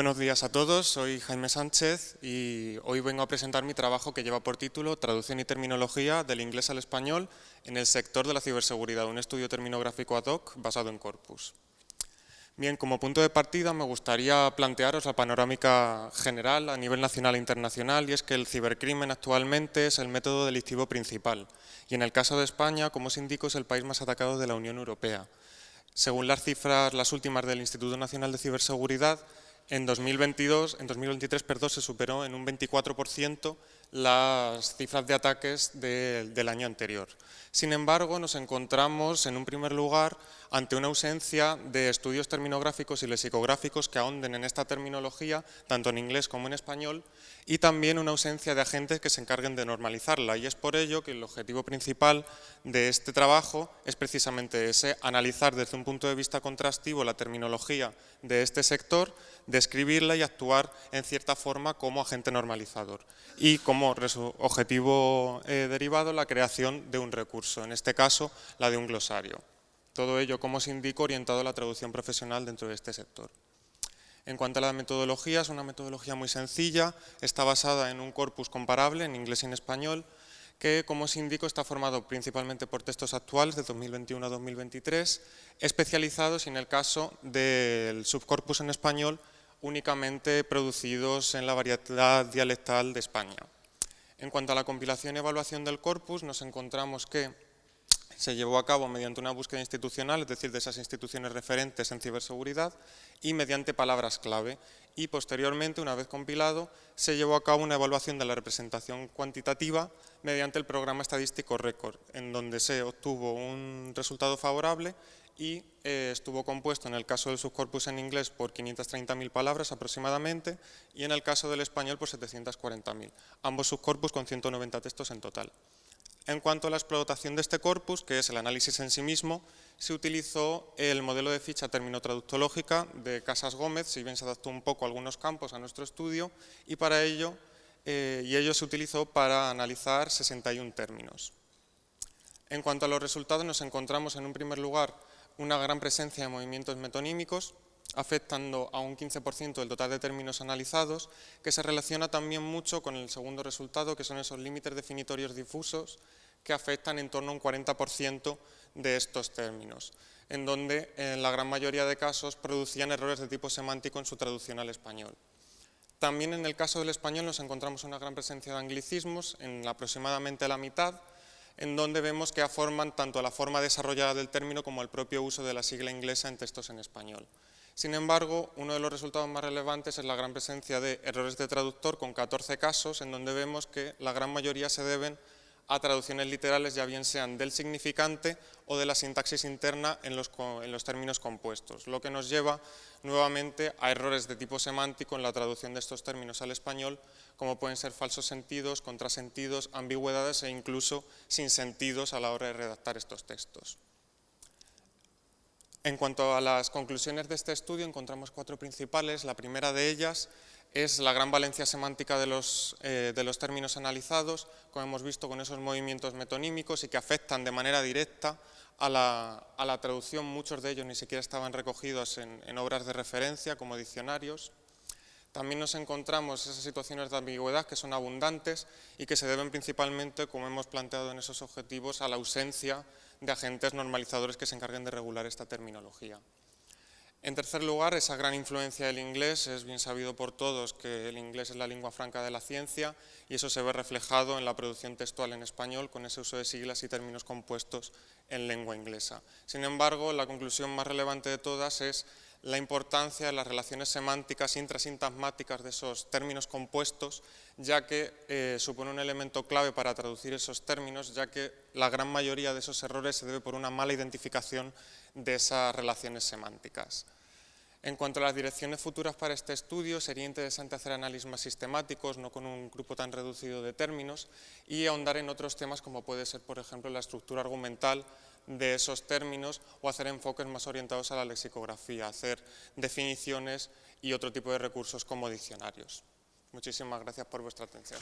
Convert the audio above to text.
buenos días a todos, soy Jaime Sánchez y hoy vengo a presentar mi trabajo que lleva por título Traducción y terminología del inglés al español en el sector de la ciberseguridad, un estudio terminográfico ad hoc basado en corpus. Bien, como punto de partida me gustaría plantearos la panorámica general a nivel nacional e internacional, y es que el cibercrimen actualmente es el método delictivo principal y en el caso de España, como os indico, es el país más atacado de la Unión Europea. Según las cifras, las últimas del Instituto Nacional de Ciberseguridad, en 2023 se superó en un 24% las cifras de ataques del año anterior. Sin embargo, nos encontramos en un primer lugar ante una ausencia de estudios terminográficos y lexicográficos que ahonden en esta terminología, tanto en inglés como en español, y también una ausencia de agentes que se encarguen de normalizarla. Y es por ello que el objetivo principal de este trabajo es precisamente ese: analizar desde un punto de vista contrastivo la terminología de este sector, describirla y actuar en cierta forma como agente normalizador. Y como objetivo derivado, la creación de un recurso, en este caso la de un glosario. Todo ello, como os indico, orientado a la traducción profesional dentro de este sector. En cuanto a la metodología, es una metodología muy sencilla, está basada en un corpus comparable en inglés y en español, que, como os indico, está formado principalmente por textos actuales de 2021 a 2023, especializados, y en el caso del subcorpus en español, únicamente producidos en la variedad dialectal de España. En cuanto a la compilación y evaluación del corpus, nos encontramos que se llevó a cabo mediante una búsqueda institucional, es decir, de esas instituciones referentes en ciberseguridad, y mediante palabras clave. Y posteriormente, una vez compilado, se llevó a cabo una evaluación de la representación cuantitativa mediante el programa estadístico RECORD, en donde se obtuvo un resultado favorable y estuvo compuesto, en el caso del subcorpus en inglés, por 530.000 palabras aproximadamente, y en el caso del español por 740.000. Ambos subcorpus con 190 textos en total. En cuanto a la explotación de este corpus, que es el análisis en sí mismo, se utilizó el modelo de ficha terminotraductológica de Casas Gómez, si bien se adaptó un poco a algunos campos a nuestro estudio, y para ello, se utilizó para analizar 61 términos. En cuanto a los resultados, nos encontramos en un primer lugar una gran presencia de movimientos metonímicos, afectando a un 15% del total de términos analizados, que se relaciona también mucho con el segundo resultado, que son esos límites definitorios difusos, que afectan en torno a un 40% de estos términos, en donde en la gran mayoría de casos producían errores de tipo semántico en su traducción al español. También en el caso del español nos encontramos una gran presencia de anglicismos, en aproximadamente la mitad, en donde vemos que forman tanto la forma desarrollada del término como el propio uso de la sigla inglesa en textos en español. Sin embargo, uno de los resultados más relevantes es la gran presencia de errores de traductor, con 14 casos, en donde vemos que la gran mayoría se deben a traducciones literales, ya bien sean del significante o de la sintaxis interna en los términos compuestos, lo que nos lleva nuevamente a errores de tipo semántico en la traducción de estos términos al español, como pueden ser falsos sentidos, contrasentidos, ambigüedades e incluso sinsentidos a la hora de redactar estos textos. En cuanto a las conclusiones de este estudio, encontramos 4 principales. La primera de ellas es la gran valencia semántica de los términos analizados, como hemos visto, con esos movimientos metonímicos y que afectan de manera directa a la traducción. Muchos de ellos ni siquiera estaban recogidos en obras de referencia como diccionarios. También nos encontramos esas situaciones de ambigüedad que son abundantes y que se deben principalmente, como hemos planteado en esos objetivos, a la ausencia de agentes normalizadores que se encarguen de regular esta terminología. En tercer lugar, esa gran influencia del inglés. Es bien sabido por todos que el inglés es la lengua franca de la ciencia y eso se ve reflejado en la producción textual en español con ese uso de siglas y términos compuestos en lengua inglesa. Sin embargo, la conclusión más relevante de todas es la importancia de las relaciones semánticas intrasintagmáticas de esos términos compuestos, ya que supone un elemento clave para traducir esos términos, ya que la gran mayoría de esos errores se debe por una mala identificación de esas relaciones semánticas. En cuanto a las direcciones futuras para este estudio, sería interesante hacer análisis más sistemáticos, no con un grupo tan reducido de términos, y ahondar en otros temas como puede ser, por ejemplo, la estructura argumental de esos términos o hacer enfoques más orientados a la lexicografía, hacer definiciones y otro tipo de recursos como diccionarios. Muchísimas gracias por vuestra atención.